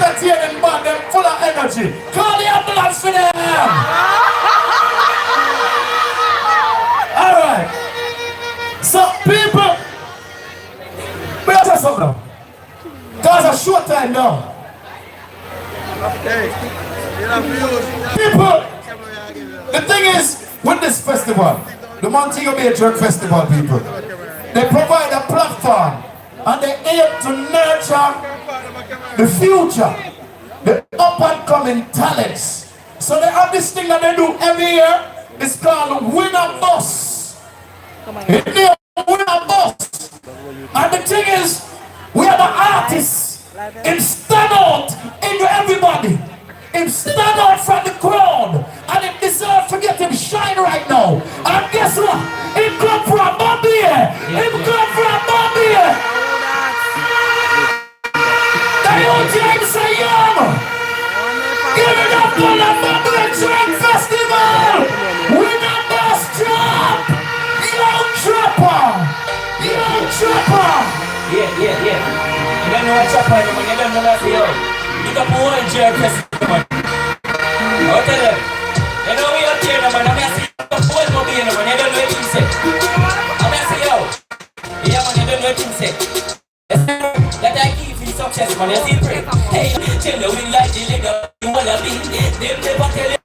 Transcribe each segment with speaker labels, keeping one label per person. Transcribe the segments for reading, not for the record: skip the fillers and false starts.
Speaker 1: entertaining man, them full of energy. Call the ambulance for them. Alright. So people, we have to say something now. Cause a short time now. People, the thing is, with this festival, the Montego Bay Jerk Festival, people, they provide a platform and they aim to nurture the future, the up and coming talents. So they have this thing that they do every year. It's called Win a Bus. It's named Win a Bus. And the thing is, we have an artist. Him stand out into everybody. Him stand out from the crowd. And it deserves to get him shine right now. And guess what? Him come from Mobay. Him come from Mobay. The old James say, young. Give it up for the Mobay Train Festival. Win a bus drop. Young Trapper. Young Trapper.
Speaker 2: Yeah. You don't know what's up, man. You don't know what's here. You got more in jail, man. I'll tell them. You know we up here, man. I'm going to see you got more in here, man. You don't know what you say. I'm going to say, yo. Yeah, man, you don't know what you say. That I give you success, man. You see, pray. Hey, tell me we like the leg up. You want to be. Them never tell you.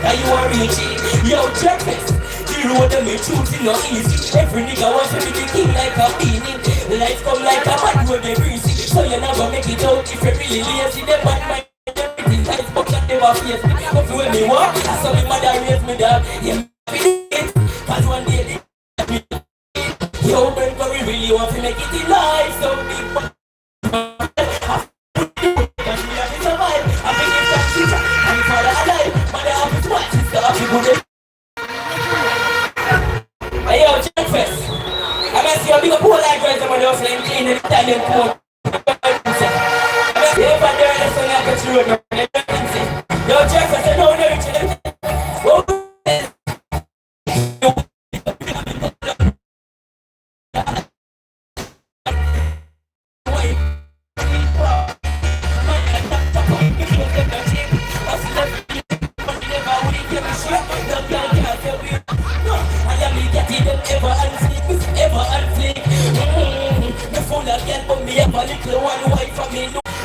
Speaker 2: You are reaching, yo, breakfast. The road that me choosing not easy. Every nigga wants to be the king like a beanie. Life come like a man where they breezy. So you're not gonna make it out if you're really lazy. Them bad mind, everything nice, but that never face me. But when me walk, I saw me mother raise me dog. Yeah, cause one day they me. Yo, but we really want to make it in life. So big man. Hey yo, breakfast. I'm gonna see a big pool like guys when you're playing in the Italian pool. I'm gonna see if I do this one I get through. Yo, breakfast, I know they're reaching.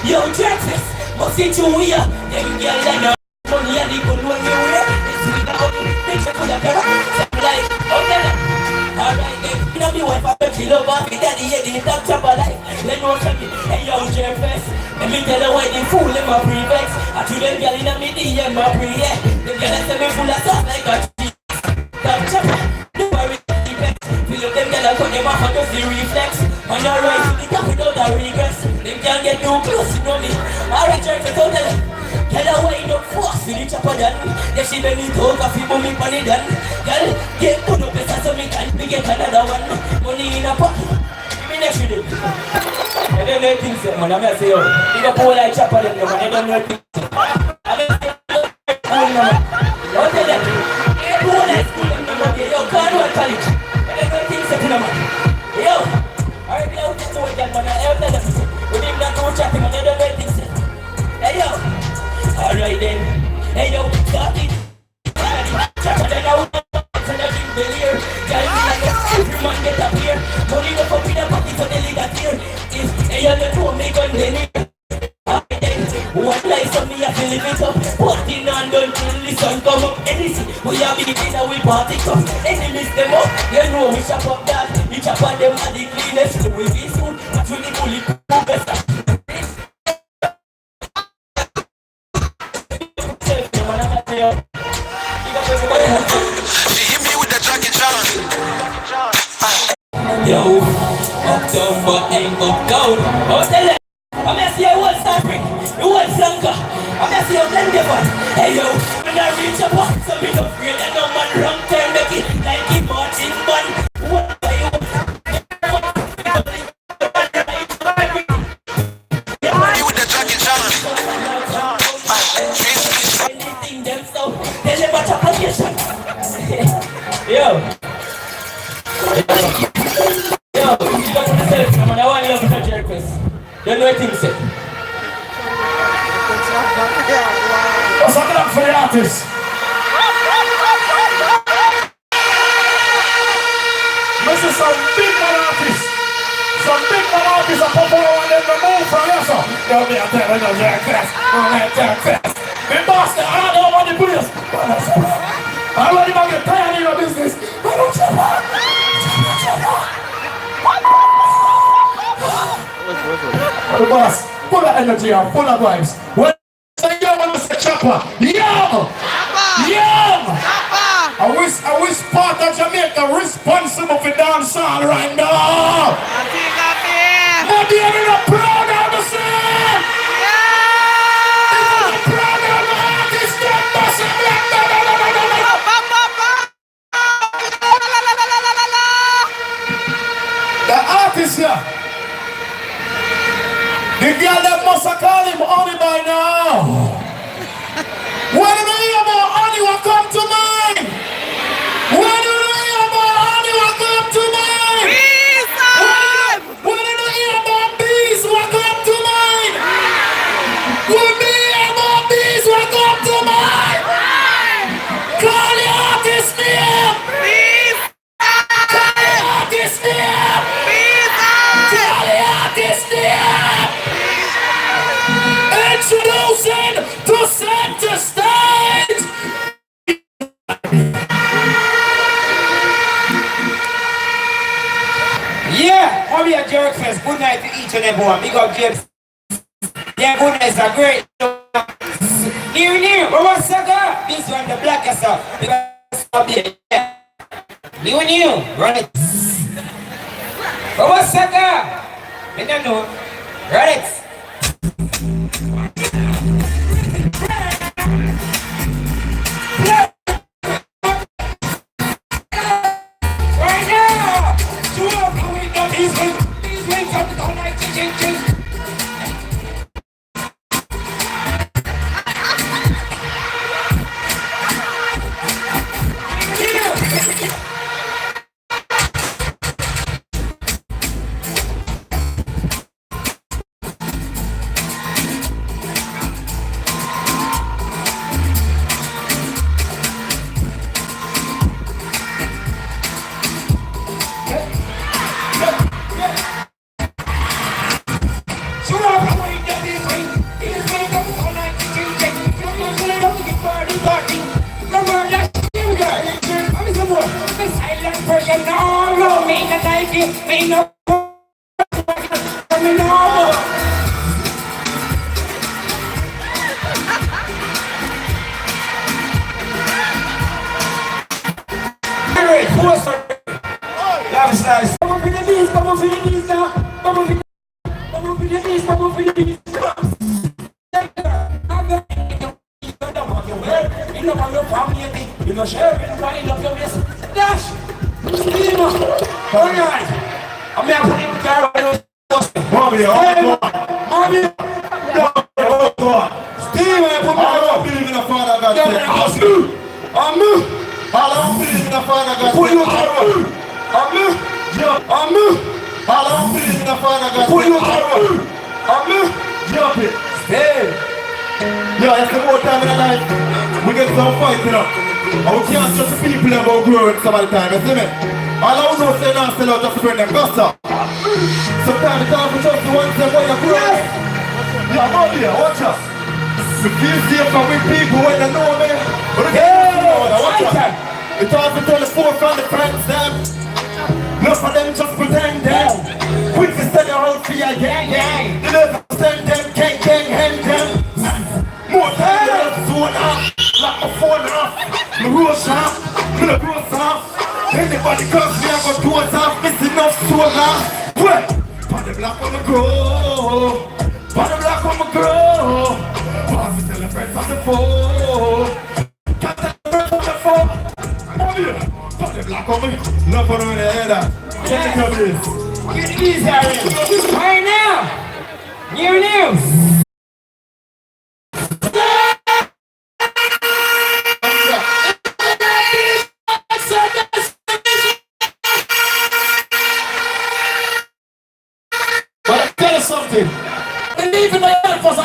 Speaker 2: Yo, breakfast, must see you here. Them girl like no money and the good one you wear. It's with the old things that could have done. Like, okay, alright then. You know me wife, I bet you love her. Me daddy, yeah, they don't chop her life. Let no one me, hey yo, breakfast. Let me tell her why they fool in my pre-vex. I do them girl in a midi and my pre, yeah. Them girl say me full of stuff like a cheese. Don't chop her, don't worry, defense. Feel up them girl and put them off and just the reflex. On your right, you can without a regress. Them can't get too close, you know me. Alright, breakfast, don't tell her. Tell her why you don't force to the chopper done. Then she made me talk a few mommy on it done. Girl, get put up better so me can be get another one. Money in a pocket. Give me next with it. I don't know things, man. I'm going to say, yo. You don't pull like chopper them, man. I don't know things. I'm going to say, don't tell them. You pull like school them, man. Yo, Cornwall College. I don't know things, man. Yo. Alright, we don't get to it, man. I don't tell them. We didn't not go chatting, man. I don't know things. Hey, yo. Alright then, hey yo, start it. Chopper then out, and I drink the beer. Girl, me like every man get up here. Money no come with a party for the leader here. Hey yo, the two me gun then here. Alright then, one life on me I feel live it up. Party on done till the sun come up. Anything, we have big dinner we party come. Enemies them up, you know we chop up that. We chop on them and the cleanest. We be soon, but we the bullet who best up.
Speaker 3: She hit me with that Jackie Chan.
Speaker 2: Yo, up down but ain't up down. Oh, tell them. I'm gonna see a whole suffering, the whole flanker. I'm gonna see a blended one. Hey yo, when I reach a box, so me no afraid that no man wrong turn make it like it Martin Bun. What are you?
Speaker 3: You with the Jackie Chan.
Speaker 2: Anything them so, tell them what application. Yo, you got to myself, man. I want you to touch your request. You know what things say.
Speaker 1: What's up for the artists? This is some big man artists. Some big man artists are popping on them to move from here, so. Don't be a tell them Jack Fest. Jack Fest. Me boss, I don't want the police. I want to get tired of your business. I don't jump on. The boss, full of energy and full of vibes. When I young man say chopper, young! I wish part of Jamaica responsible for dancehall right now. But they are not proud of the scene. They're not proud of the artists that must the artist here. The girl that must have called him honey by now. When do you hear about honey will come to mind? When do you hear about honey will come to mind? When do you hear about bees will come to mind? When do you hear about bees will come to mind? Call your artist name! Call your artist name! Call your artist name! Introducing to center stage!
Speaker 4: Yeah, I'll be a jerk fest. Good night to each and everyone. Big up James. Yeah, good night, sir. Great. New. What's up? This one, the blackest stuff. Because I'll be a new. Right. What's up? I don't know. Right. Right now! These wings up all night. You know, share it, wind up your wrist. Dash! Steamer! Alright! I'm going to put in the car right now. Mommy, oh God! Steamer, put my don't believe in the Father God. I'm I don't believe in the Father God. Put you on I don't believe in the Father God. Put you on jump it. Stay. Yo, it's the more time in the night. We get some fighting up. And we can't trust the people about growing some of the time, you see me? All I know say now still out just spread them gossip. Sometimes it's time for just the ones that way you grow. Yeah, I'm out here, watch us. We feel safer with people when they know me. But watch us. It's all for 24 from the friends them. None of them just pretend them. Quick to send your own for your gang. They never send them, gang, hand them. More time than a zone up. Like my phone off. My rules off. Me the rules off. Anybody comes here, I got doors off. Missing enough soul off. Wait. Pon the block on the grow. Pon the block on the grow. Pass me celebrate on the phone. Can't tell the birds on the phone. Oh yeah. Pon the block on me. Love on the head. Check it out this. Get these out right now. New news.
Speaker 1: everything. Believe in the help us. A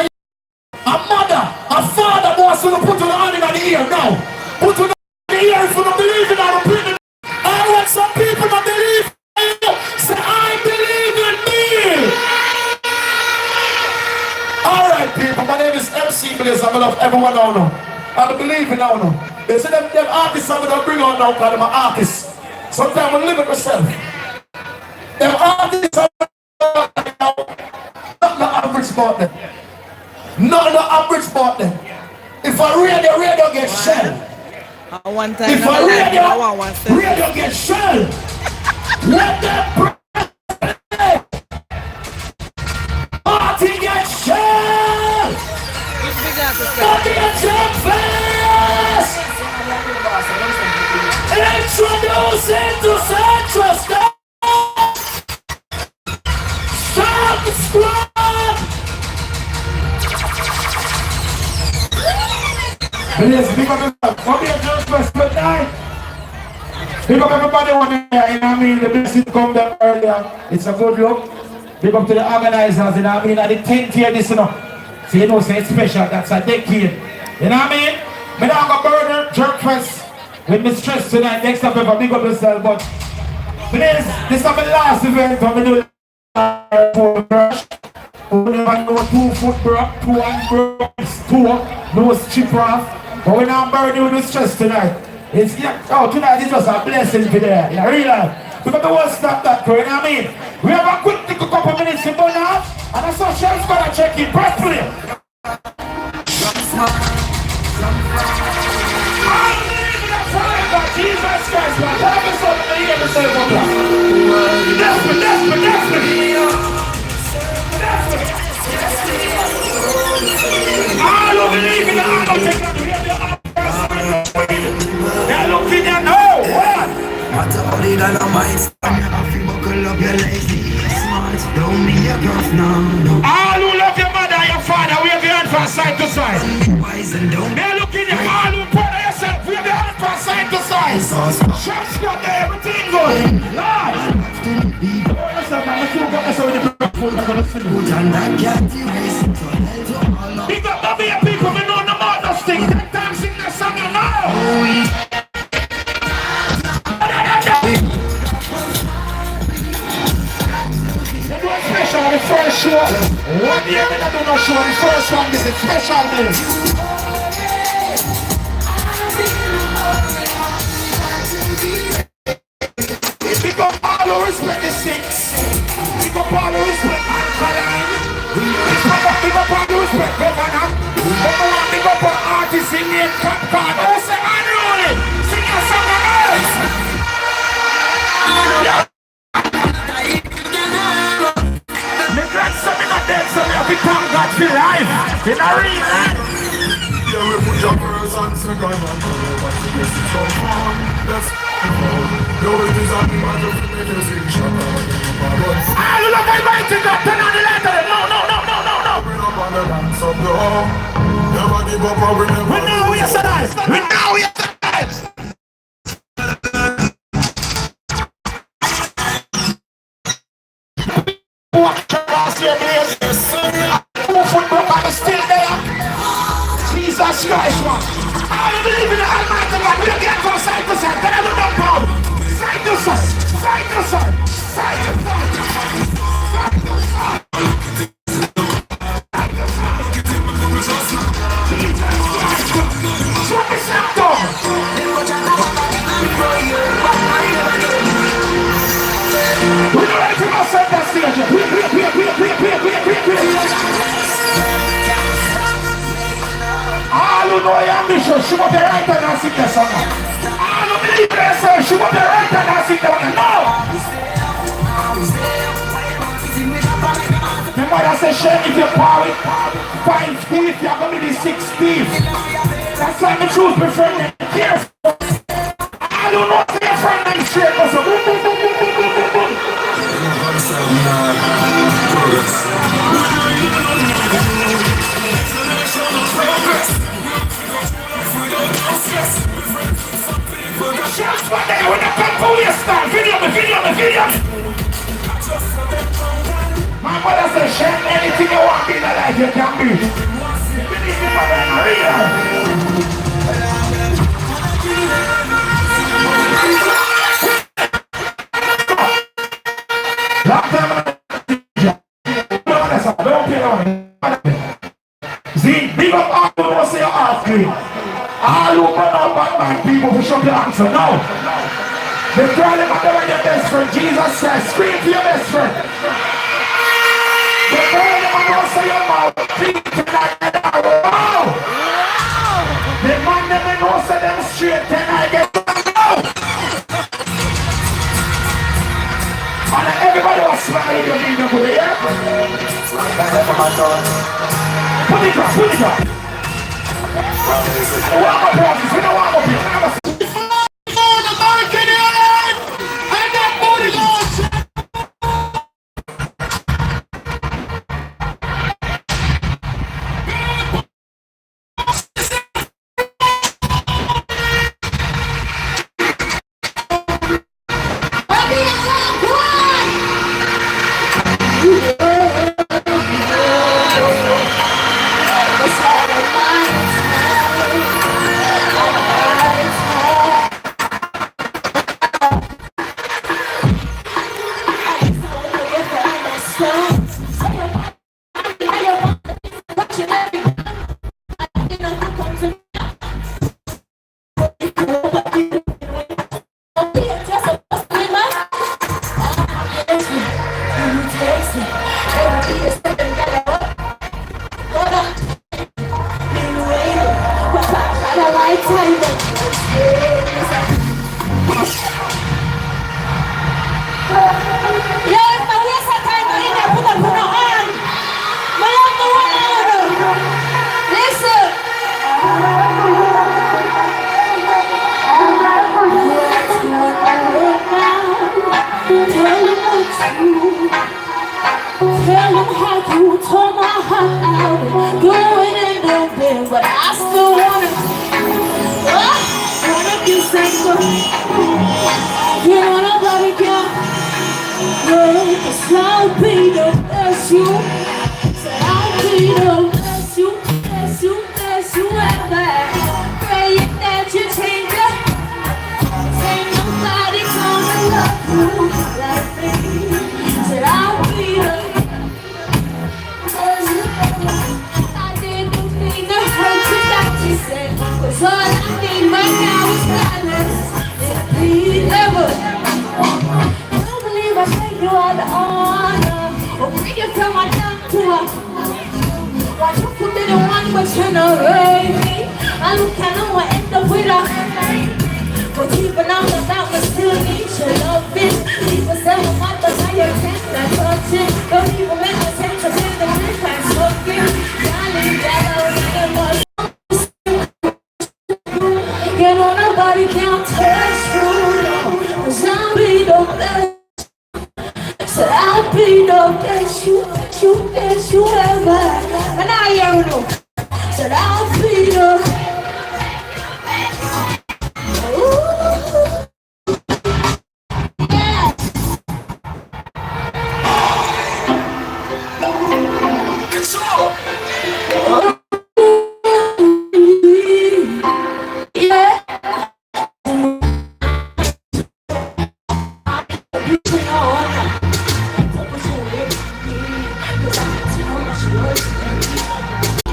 Speaker 1: mother, a father wants to put on the hand in the ear now. Put on the ear if you don't believe in our opinion. I want some people to believe in you. Say, I believe in me. Alright people, my name is MC Blaze. I love everyone now. I believe in now. They say them artists I'm going to bring on now because I'm an artist. Sometimes we live it yourself. Them artists are not the average about them. Not the average about them. If a radio get shelled.
Speaker 5: One time
Speaker 1: If a radio get shelled. Let them party get shelled. Party get shelled fast. Introducing to Central Stop the Squad. Yes, big up yourself. Come here, just first good night. Big up everybody on there, you know what I mean? The blessing come down earlier. It's a good look. Big up to the organizers, you know what I mean? At the 10th year this, you know. So you know, say it's special, that's a decade. You know what I mean? Me now go burner, jerk fest. With me stress tonight, next up ever, big up yourself, but this is my last event, I'm going to do brush. We never know 2 foot brush, 2 hand brush, 2, no strip off. But we're not burning with the stress tonight. It's, tonight is just a blessing for there, in real life. Because the won't stop that, you know what I mean? We have a quick take a couple minutes to burn out, and the social's gonna check it properly. Jesus Christ, man, tell me something to hear me say about that. I don't believe in the I don't take that to hear the they're looking at no, what?
Speaker 6: What's up, lead on my mind? I feel buckle up your lazy smart. Don't be a girl now.
Speaker 1: All who love your mother and your father, wave your hand from side to side.
Speaker 6: Wise and don't.
Speaker 1: They're looking at all who put yourself, wave your hand from side to side. Church got everything going. Lord. Big up the beer people, we know the mother stick. That time sing the song now. They do a special on the first show. 1 year they do no show on the first one. This is special day. Pick up all the respect the six. Pick up all the respect Alkaline. Pick up all the respect Governor. Pick up all artists in the Popcorn. Oh, say unruly. Sing a song of else. Neglect something not dead, so you become God for life. In a real life.
Speaker 7: Yeah, we put your person second and but you get it so far. That's no, it is on the matter of the music.
Speaker 1: I love my writing up, turn on the letter. No.
Speaker 7: Bring up on the dance of the home. Never give up or we never.
Speaker 1: We know we are alive. We know we are alive. Watch your ass, your place. 2 foot broke, I'm still there. Jesus Christ, man. I believe in the Almighty God. We don't get from side to side. Then I don't know how. Side to side. Side to side. Side to side. What is that dog? We don't have to go center stage. All who know your ambition, she will be right hand and sing the song. All who believe in herself, she will be right hand and sing the song. No! The mother says, shame if you're power, 5 teeth, you're going to be 6 teeth. That's why the truth, my friend, and careful. I don't know if your friend and straight goes so boom, boom, boom, boom, boom, boom, boom, boom. Just one day when the people will start, video me. My mother says, share anything you want in life, you can be. Believe me, mother, I'm real. Long time, don't pay on. See, big up all who want to say off me. All who burn out Batman people who show the answer. No. The girl them are your best friend. Jesus says, scream for your best friend. The girl them are say your mouth. Think tonight and I wow. The man them know say them straight then I get out. And everybody was smiling your video for the air. Put it up, put it up. One more process, we don't want more people.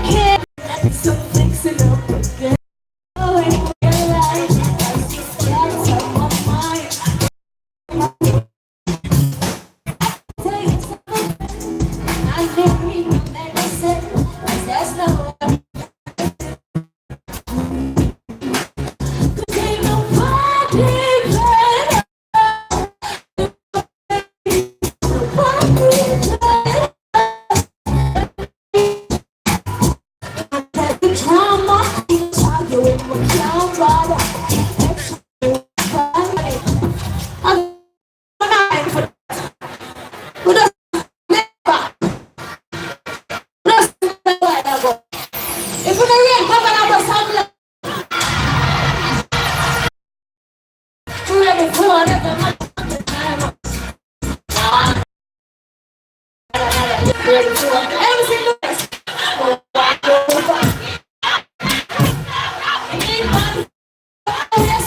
Speaker 5: Can't Everything